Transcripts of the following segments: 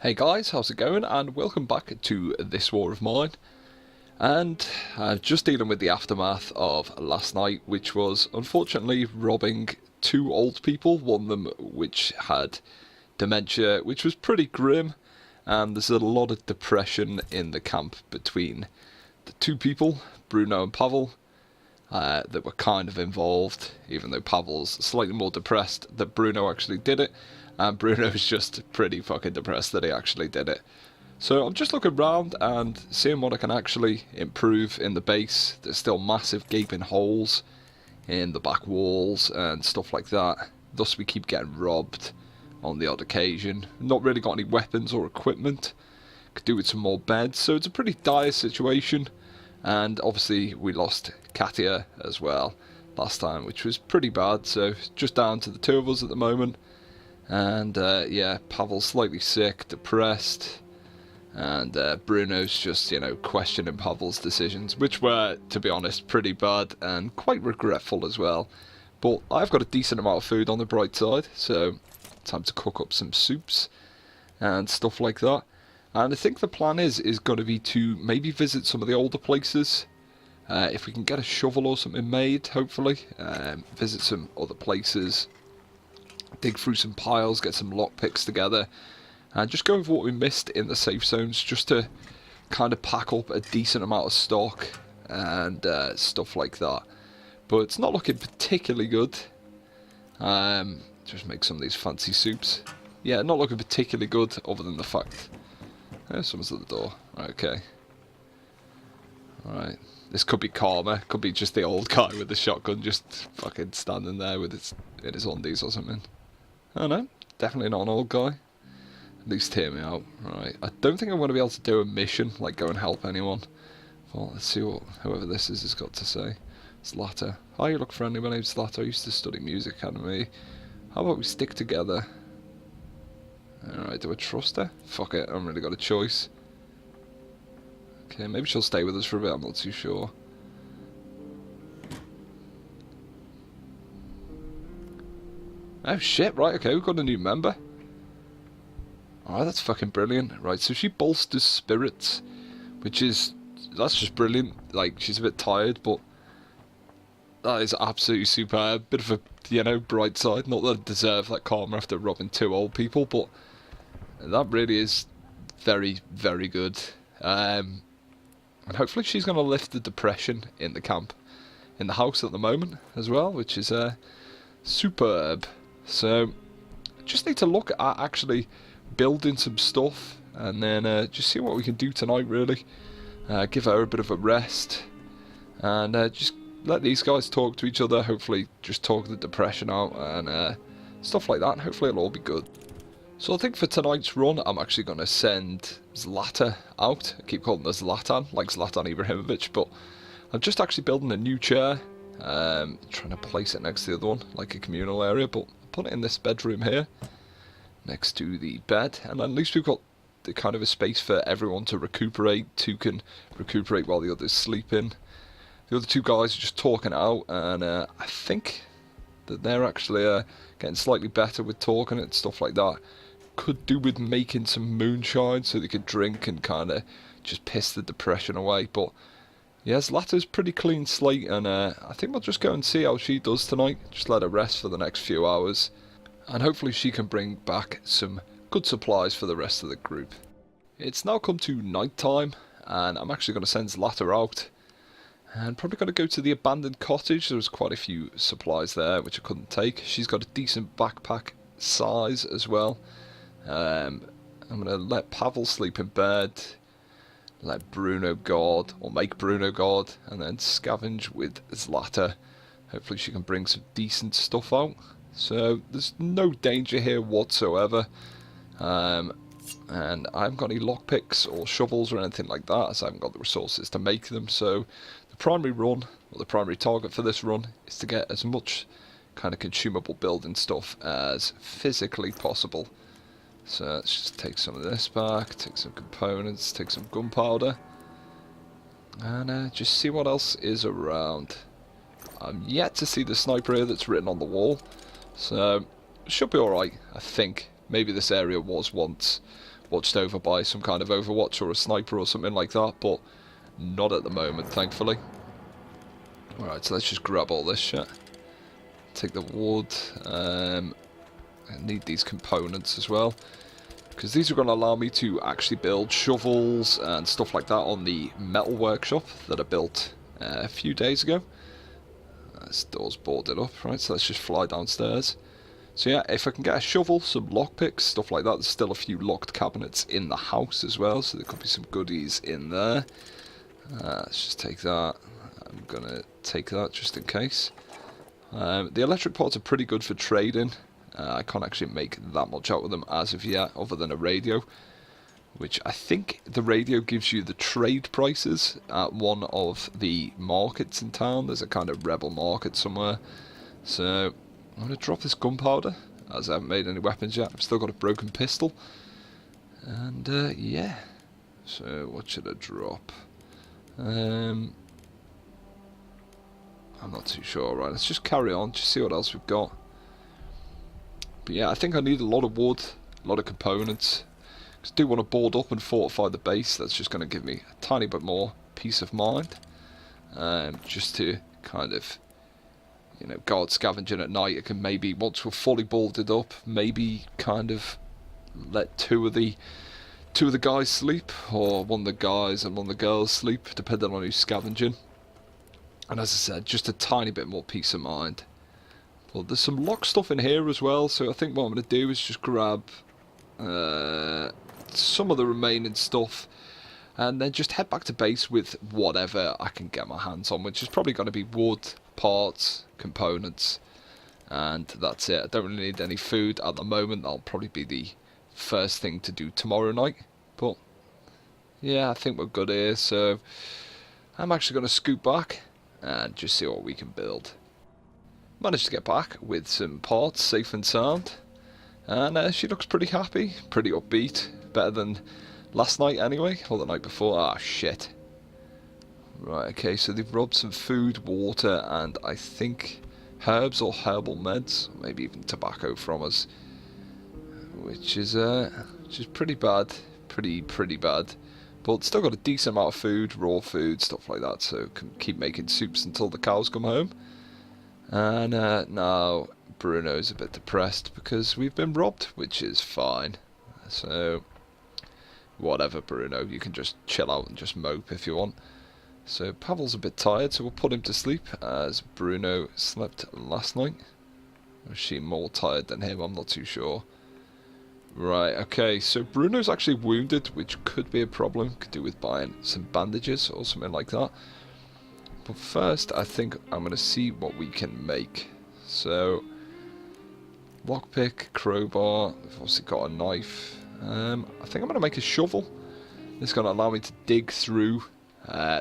Hey guys, how's it going? And welcome back to this war of mine. And just dealing with the aftermath of last night, which was unfortunately robbing two old people, one of them which had dementia, which was pretty grim. And there's a lot of depression in the camp between the two people, Bruno and Pavel, that were kind of involved, even though Pavel's slightly more depressed that Bruno actually did it. And Bruno's just pretty fucking depressed that he actually did it. So I'm just looking around and seeing what I can actually improve in the base. There's still massive gaping holes in the back walls and stuff like that. Thus we keep getting robbed on the odd occasion. Not really got any weapons or equipment. Could do with some more beds. So it's a pretty dire situation. And obviously we lost Katia as well last time, which was pretty bad. So just down to the two of us at the moment. And yeah, Pavel's slightly sick, depressed, and Bruno's just, you know, questioning Pavel's decisions, which were, to be honest, pretty bad and quite regretful as well. But I've got a decent amount of food on the bright side, so time to cook up some soups and stuff like that. And I think the plan is going to be to maybe visit some of the older places. If we can get a shovel or something made, hopefully, visit some other places. Dig through some piles, get some lockpicks together, and just go over what we missed in the safe zones, just to kind of pack up a decent amount of stock and stuff like that. But it's not looking particularly good. Just make some of these fancy soups. Yeah, not looking particularly good, other than the fact... Oh, someone's at the door. Okay. Alright. This could be karma. Could be just the old guy with the shotgun just fucking standing there with his in his undies or something. Oh no, definitely not an old guy. At least hear me out. Right, I don't think I'm going to be able to do a mission, like go and help anyone. Well, let's see what whoever this is has got to say. Zlata. Hi, you look friendly. My name's Zlata. I used to study music academy. How about we stick together? Alright, do I trust her? Fuck it, I haven't really got a choice. Okay, maybe she'll stay with us for a bit, I'm not too sure. Oh shit, right, okay, we've got a new member. Alright, that's fucking brilliant. Right, so she bolsters spirits, which is, that's just brilliant. Like, she's a bit tired, but that is absolutely superb. Bit of a, you know, bright side. Not that I deserve that karma after robbing two old people, but that really is very, very good. And hopefully she's going to lift the depression in the camp, in the house at the moment as well, which is superb. So, just need to look at actually building some stuff, and then just see what we can do tonight, really. Give her a bit of a rest, and just let these guys talk to each other, hopefully just talk the depression out, and stuff like that, and hopefully it'll all be good. So I think for tonight's run, I'm actually going to send Zlata out. I keep calling her Zlatan, like Zlatan Ibrahimovic, but I'm just actually building a new chair. Trying to place it next to the other one, like a communal area, but put it in this bedroom here, next to the bed, and at least we've got the kind of a space for everyone to recuperate. Two can recuperate while the other's sleeping. The other two guys are just talking it out, and I think that they're actually getting slightly better with talking and stuff like that. Could do with making some moonshine so they could drink and kind of just piss the depression away, but yes, Zlata's pretty clean slate, and I think we'll just go and see how she does tonight. Just let her rest for the next few hours, and hopefully she can bring back some good supplies for the rest of the group. It's now come to night time, and I'm actually going to send Zlata out, and probably going to go to the abandoned cottage. There was quite a few supplies there which I couldn't take. She's got a decent backpack size as well. I'm going to let Pavel sleep in bed, let Bruno guard, or make Bruno guard, and then scavenge with Zlata. Hopefully she can bring some decent stuff out. So there's no danger here whatsoever. And I haven't got any lockpicks or shovels or anything like that, as I haven't got the resources to make them. So the primary run, or the primary target for this run, is to get as much kind of consumable building stuff as physically possible. So let's just take some of this back, take some components, take some gunpowder, and just see what else is around. I'm yet to see the sniper here that's written on the wall, so should be alright, I think. Maybe this area was once watched over by some kind of Overwatch or a sniper or something like that, but not at the moment, thankfully. Alright, so let's just grab all this shit. Take the wood. I need these components as well, because these are going to allow me to actually build shovels and stuff like that on the metal workshop that I built a few days ago. This door's boarded up, right, so let's just fly downstairs. So yeah, if I can get a shovel, some lockpicks, stuff like that. There's still a few locked cabinets in the house as well, so there could be some goodies in there. Let's just take that. I'm going to take that just in case. The electric pots are pretty good for trading. I can't actually make that much out of them as of yet, other than a radio, which I think the radio gives you the trade prices at one of the markets in town. There's a kind of rebel market somewhere. So I'm going to drop this gunpowder, as I haven't made any weapons yet. I've still got a broken pistol. And yeah, so what should I drop? I'm not too sure. Right, let's just carry on, just see what else we've got. But yeah, I think I need a lot of wood, a lot of components. Because I do want to board up and fortify the base. That's just going to give me a tiny bit more peace of mind. Just to kind of, you know, guard scavenging at night. I can maybe, once we're fully boarded up, maybe kind of let two of the guys sleep, or one of the guys and one of the girls sleep, depending on who's scavenging. And as I said, just a tiny bit more peace of mind. Well, there's some lock stuff in here as well, so I think what I'm going to do is just grab some of the remaining stuff and then just head back to base with whatever I can get my hands on, which is probably going to be wood, parts, components, and that's it. I don't really need any food at the moment. That'll probably be the first thing to do tomorrow night, but yeah, I think we're good here, so I'm actually going to scoot back and just see what we can build. Managed to get back with some parts, safe and sound, and she looks pretty happy, pretty upbeat, better than last night anyway, or the night before. Ah, shit. Right, okay, so they've robbed some food, water, and I think herbs or herbal meds, maybe even tobacco from us, which is pretty bad, pretty bad. But still got a decent amount of food, raw food, stuff like that, so can keep making soups until the cows come home. And now Bruno's a bit depressed because we've been robbed, which is fine. So whatever, Bruno, you can just chill out and just mope if you want. So Pavel's a bit tired, so we'll put him to sleep as Bruno slept last night. Or is she more tired than him? I'm not too sure. Right, okay, so Bruno's actually wounded, which could be a problem. Could do with buying some bandages or something like that. But first, I think I'm going to see what we can make. So, lockpick, crowbar, we've obviously got a knife. I think I'm going to make a shovel. It's going to allow me to dig through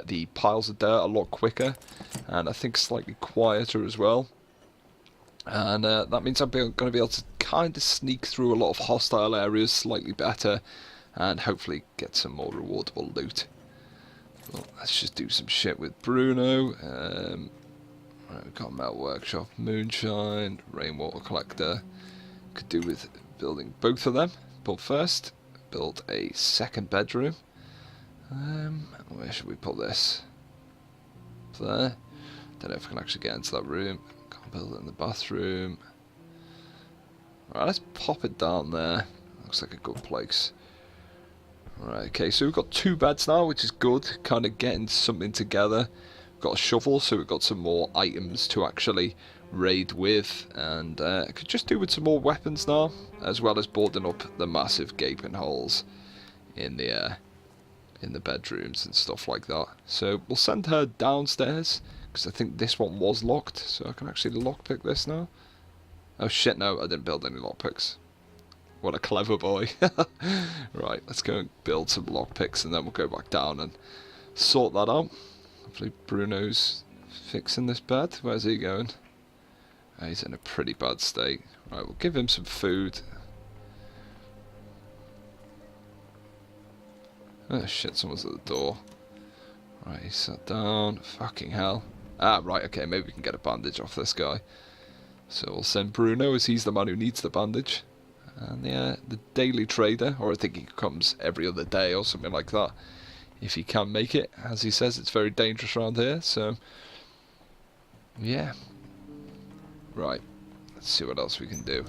the piles of dirt a lot quicker. And I think slightly quieter as well. And that means I'm going to be able to kind of sneak through a lot of hostile areas slightly better. And hopefully get some more rewardable loot. Well, let's just do some shit with Bruno. Right, we've got metal workshop, moonshine, rainwater collector. Could do with building both of them. But first, build a second bedroom. Where should we put this? There. Don't know if I can actually get into that room. Can't build it in the bathroom. Right, let's pop it down there. Looks like a good place. Right, okay, so we've got 2 beds now, which is good, kind of getting something together. We've got a shovel, so we've got some more items to actually raid with, and I could just do with some more weapons now, as well as boarding up the massive gaping holes in the bedrooms and stuff like that. So we'll send her downstairs, because I think this one was locked, so I can actually lockpick this now. Oh shit, no, I didn't build any lockpicks. What a clever boy. Right, let's go and build some lockpicks and then we'll go back down and sort that out. Hopefully Bruno's fixing this bed. Where's he going? Oh, he's in a pretty bad state. Right, we'll give him some food. Oh shit, someone's at the door. Right, he sat down. Fucking hell. Ah, right, okay, maybe we can get a bandage off this guy. So we'll send Bruno, as he's the man who needs the bandage. And the daily trader, or I think he comes every other day or something like that, if he can make it. As he says, it's very dangerous around here, so yeah. Right, let's see what else we can do.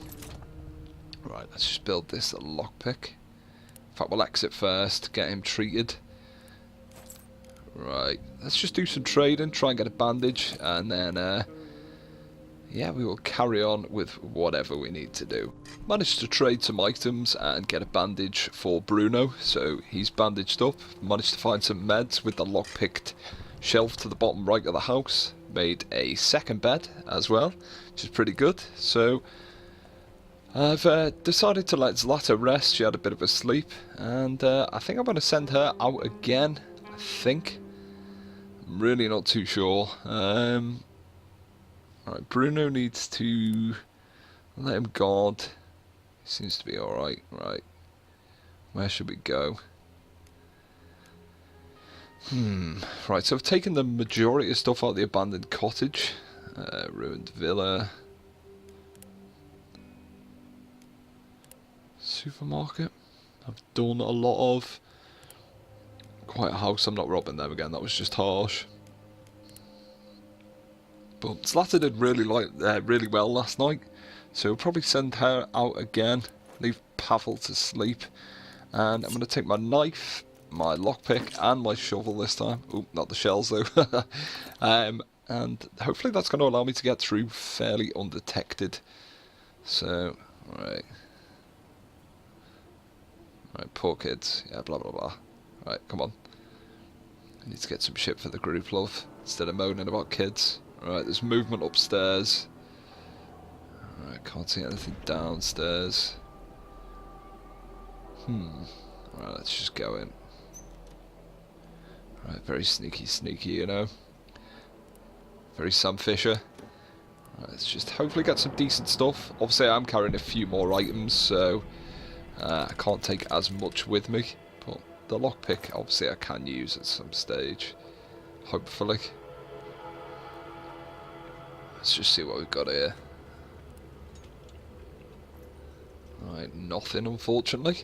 Right, let's just build this lockpick. In fact, we'll exit first, get him treated. Right, let's just do some trading, try and get a bandage, and then yeah, we will carry on with whatever we need to do. Managed to trade some items and get a bandage for Bruno, so he's bandaged up. Managed to find some meds with the lock-picked shelf to the bottom right of the house. Made a second bed as well, which is pretty good. So I've decided to let Zlata rest. She had a bit of a sleep, and I think I'm going to send her out again. I think. I'm really not too sure. Alright, Bruno needs to let him guard. He seems to be alright. Right. Where should we go? Right, so I've taken the majority of stuff out of the abandoned cottage. Ruined villa. Supermarket. I've done a lot of. Quite a house. I'm not robbing them again. That was just harsh. But Zlata did really well last night, so we'll probably send her out again. Leave Pavel to sleep, and I'm going to take my knife, my lockpick, and my shovel this time. Oh, not the shells though. And hopefully that's going to allow me to get through fairly undetected. So, right, poor kids. Yeah, blah blah blah. Right, come on. I need to get some shit for the group, love, instead of moaning about kids. Right, there's movement upstairs. Alright, can't see anything downstairs. Right, let's just go in. Right, very sneaky, you know. Very Sam Fisher. Right, let's just hopefully get some decent stuff. Obviously, I'm carrying a few more items, so I can't take as much with me. But the lockpick, obviously, I can use at some stage. Hopefully. Let's just see what we've got here. Right, nothing unfortunately.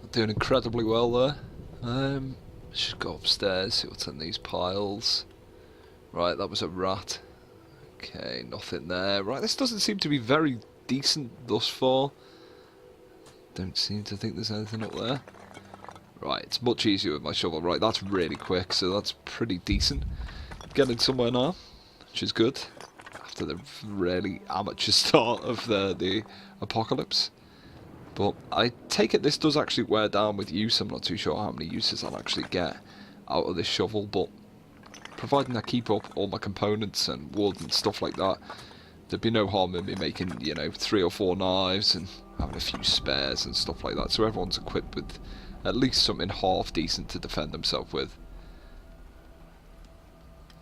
Not doing incredibly well there. Let's just go upstairs, see what's in these piles. Right, that was a rat. Okay, nothing there. Right, this doesn't seem to be very decent thus far. Don't seem to think there's anything up there. Right, it's much easier with my shovel. Right, that's really quick, so that's pretty decent. Getting somewhere now, which is good. After the really amateur start of the apocalypse. But I take it this does actually wear down with use. I'm not too sure how many uses I'll actually get out of this shovel, but providing I keep up all my components and wood and stuff like that, there'd be no harm in me making, you know, 3 or 4 knives and having a few spares and stuff like that, so everyone's equipped with at least something half decent to defend themselves with.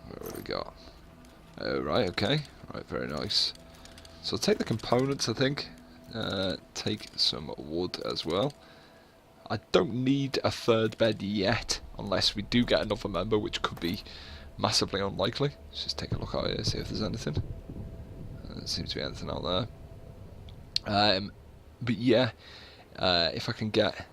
What have we got? Oh, right, okay. Right, very nice. So I'll take the components, I think. Take some wood as well. I don't need a third bed yet, unless we do get another member, which could be massively unlikely. Let's just take a look out here, see if there's anything. There seems to be anything out there. But yeah, if I can get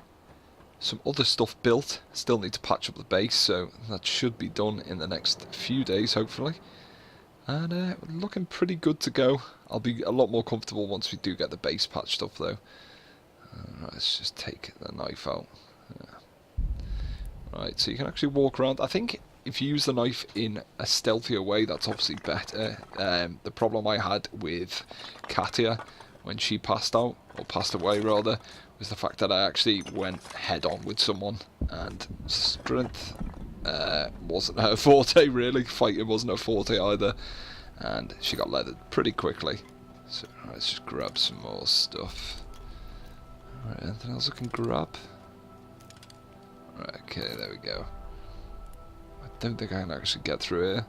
some other stuff built, still need to patch up the base, so that should be done in the next few days, hopefully. And we're looking pretty good to go. I'll be a lot more comfortable once we do get the base patched up, though. Right, let's just take the knife out. Right, so you can actually walk around. I think if you use the knife in a stealthier way, that's obviously better. The problem I had with Katia when she passed out, or passed away rather, was the fact that I actually went head on with someone, and strength wasn't her forte really. Fighting wasn't her forte either, and she got leathered pretty quickly. So let's just grab some more stuff. Alright, anything else I can grab? Right, okay, there we go. I don't think I can actually get through here.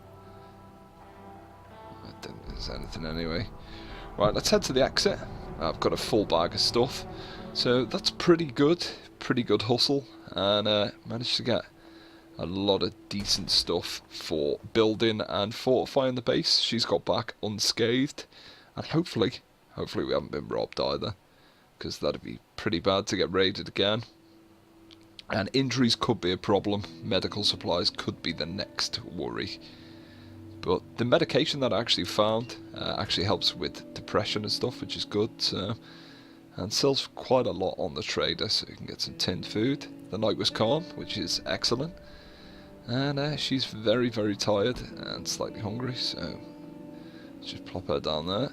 I don't think there's anything anyway. Right, let's head to the exit. I've got a full bag of stuff, so that's pretty good hustle, and managed to get a lot of decent stuff for building and fortifying the base. She's got back unscathed, and hopefully we haven't been robbed either, because that'd be pretty bad to get raided again. And injuries could be a problem. Medical supplies could be the next worry. But the medication that I actually found actually helps with depression and stuff, which is good. And sells quite a lot on the trader, so you can get some tinned food. The night was calm, which is excellent. And she's very, very tired and slightly hungry, so just plop her down there.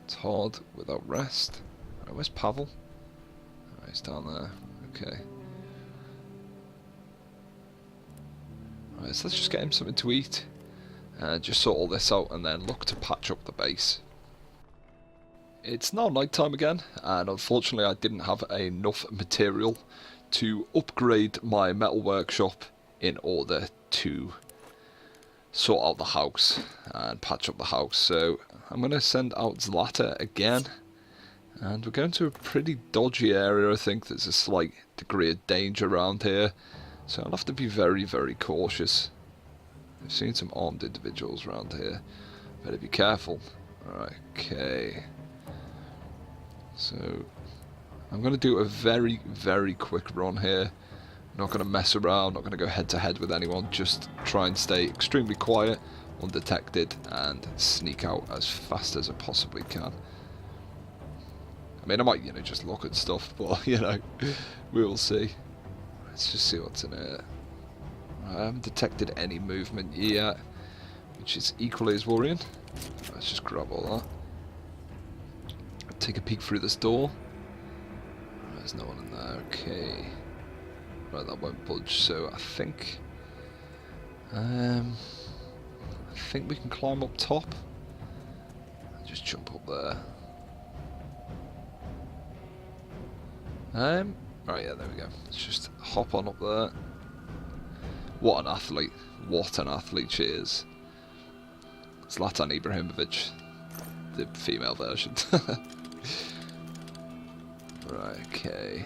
It's hard without rest. Right, where's Pavel? Oh, he's down there. Okay. Right, so let's just get him something to eat. And just sort all this out and then look to patch up the base. It's now night time again, and unfortunately I didn't have enough material to upgrade my metal workshop in order to sort out the house and patch up the house. So I'm going to send out Zlata again, and we're going to a pretty dodgy area. I think there's a slight degree of danger around here, so I'll have to be very, very cautious. I've seen some armed individuals around here. Better be careful. Alright, okay. So I'm going to do a very, very quick run here. Not going to mess around, not going to go head to head with anyone. Just try and stay extremely quiet, undetected, and sneak out as fast as I possibly can. I mean, I might, just look at stuff, but, we will see. Let's just see what's in here. I haven't detected any movement yet, which is equally as worrying. Let's just grab all that. Take a peek through this door. There's no one in there. Okay. Right, that won't budge. So I think we can climb up top. Just jump up there. Right, yeah, there we go. Let's just hop on up there. What an athlete. What an athlete she is. Zlatan Ibrahimovic. The female version. Right, okay.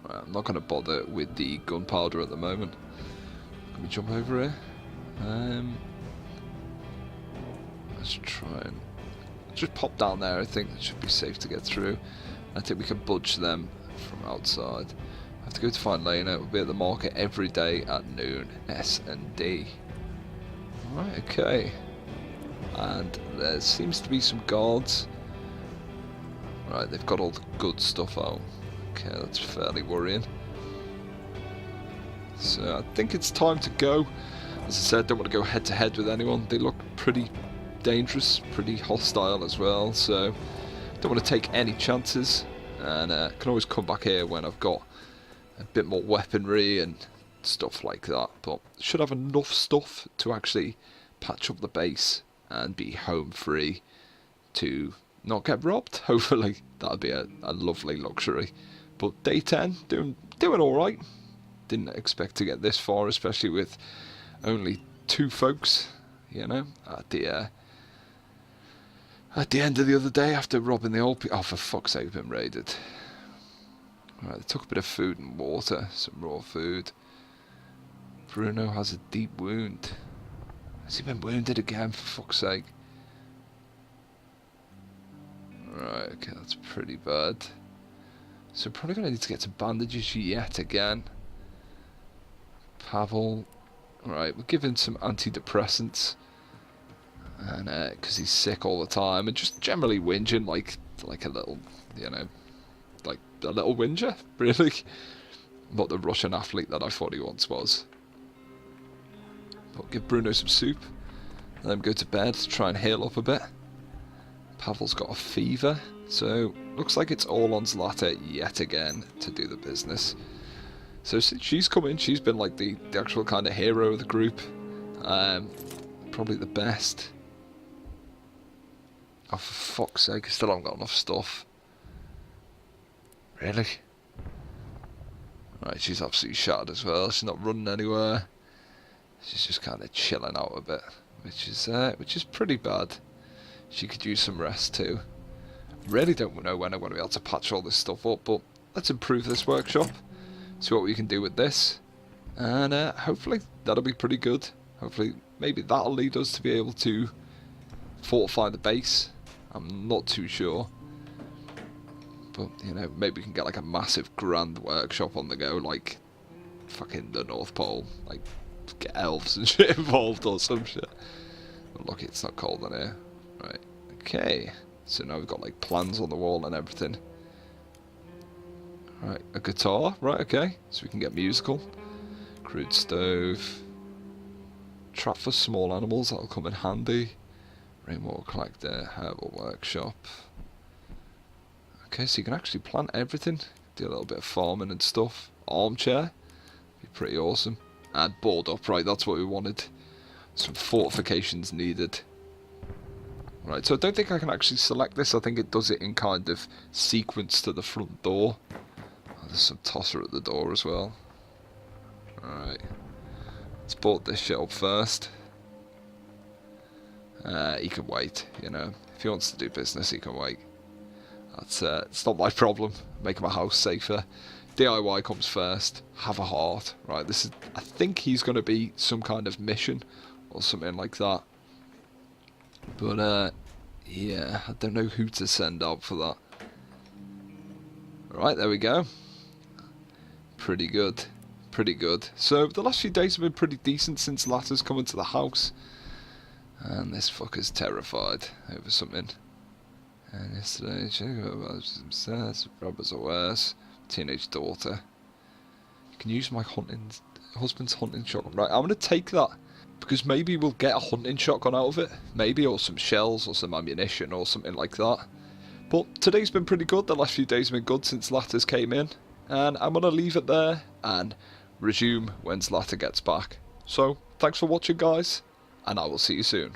Right, I'm not going to bother with the gunpowder at the moment. Can we jump over here? Let's try and just pop down there. I think it should be safe to get through. I think we can budge them from outside. I have to go to find Lena. We'll be at the market every day at noon. S&D. Right, okay. And there seems to be some guards. Right, they've got all the good stuff out. Okay, that's fairly worrying. So I think it's time to go. As I said, don't want to go head to head with anyone. They look pretty dangerous, pretty hostile as well. So don't want to take any chances, and can always come back here when I've got a bit more weaponry and stuff like that. But should have enough stuff to actually patch up the base and be home free to not get robbed. Hopefully that'd be a lovely luxury. But day 10, doing all right. Didn't expect to get this far, especially with only 2 folks, at the end of the other day, after robbing the old people. Oh, for fuck's sake, we've been raided. Right, they took a bit of food and water, some raw food. Bruno has a deep wound. Has he been wounded again, for fuck's sake? Right, okay, that's pretty bad. So probably going to need to get some bandages yet again. Pavel. Right, we'll give him some antidepressants. And because he's sick all the time and just generally whinging like a little, like a little whinger, really. Not the Russian athlete that I thought he once was. But give Bruno some soup, let him go to bed, try and heal up a bit. Pavel's got a fever, so looks like it's all on Zlata yet again to do the business. So since she's come in, she's been like the actual kind of hero of the group. Probably the best. Oh, for fuck's sake, I still haven't got enough stuff. Really? Right, she's absolutely shattered as well. She's not running anywhere. She's just kind of chilling out a bit, which is pretty bad. She could use some rest too. Really don't know when I'm going to be able to patch all this stuff up, but let's improve this workshop. See what we can do with this, and hopefully that'll be pretty good. Hopefully, maybe that'll lead us to be able to fortify the base. I'm not too sure. But, you know, maybe we can get like a massive grand workshop on the go, like fucking the North Pole. Like, get elves and shit involved or some shit. But lucky it's not cold in here. Right, okay. So now we've got like plans on the wall and everything. Right, a guitar. Right, okay. So we can get musical. Crude stove. Trap for small animals, that'll come in handy. Rainwater collector, herbal workshop. Okay, so you can actually plant everything. Do a little bit of farming and stuff. Armchair. Be pretty awesome. And board up, right, that's what we wanted. Some fortifications needed. Right, so I don't think I can actually select this. I think it does it in kind of sequence to the front door. Oh, there's some tosser at the door as well. Alright. Let's board this shit up first. He can wait, you know. If he wants to do business, he can wait. That's it's not my problem. Make my house safer. DIY comes first. Have a heart. Right, this is... I think he's going to be some kind of mission or something like that. But, yeah, I don't know who to send out for that. Right, there we go. Pretty good. Pretty good. So, the last few days have been pretty decent since Latter's come into the house. And this fucker's terrified over something. And yesterday, robbers are worse. Teenage daughter. You can use my husband's hunting shotgun. Right, I'm going to take that. Because maybe we'll get a hunting shotgun out of it. Maybe, or some shells, or some ammunition, or something like that. But today's been pretty good. The last few days have been good since Latters came in. And I'm going to leave it there and resume when Latter gets back. So, thanks for watching, guys. And I will see you soon.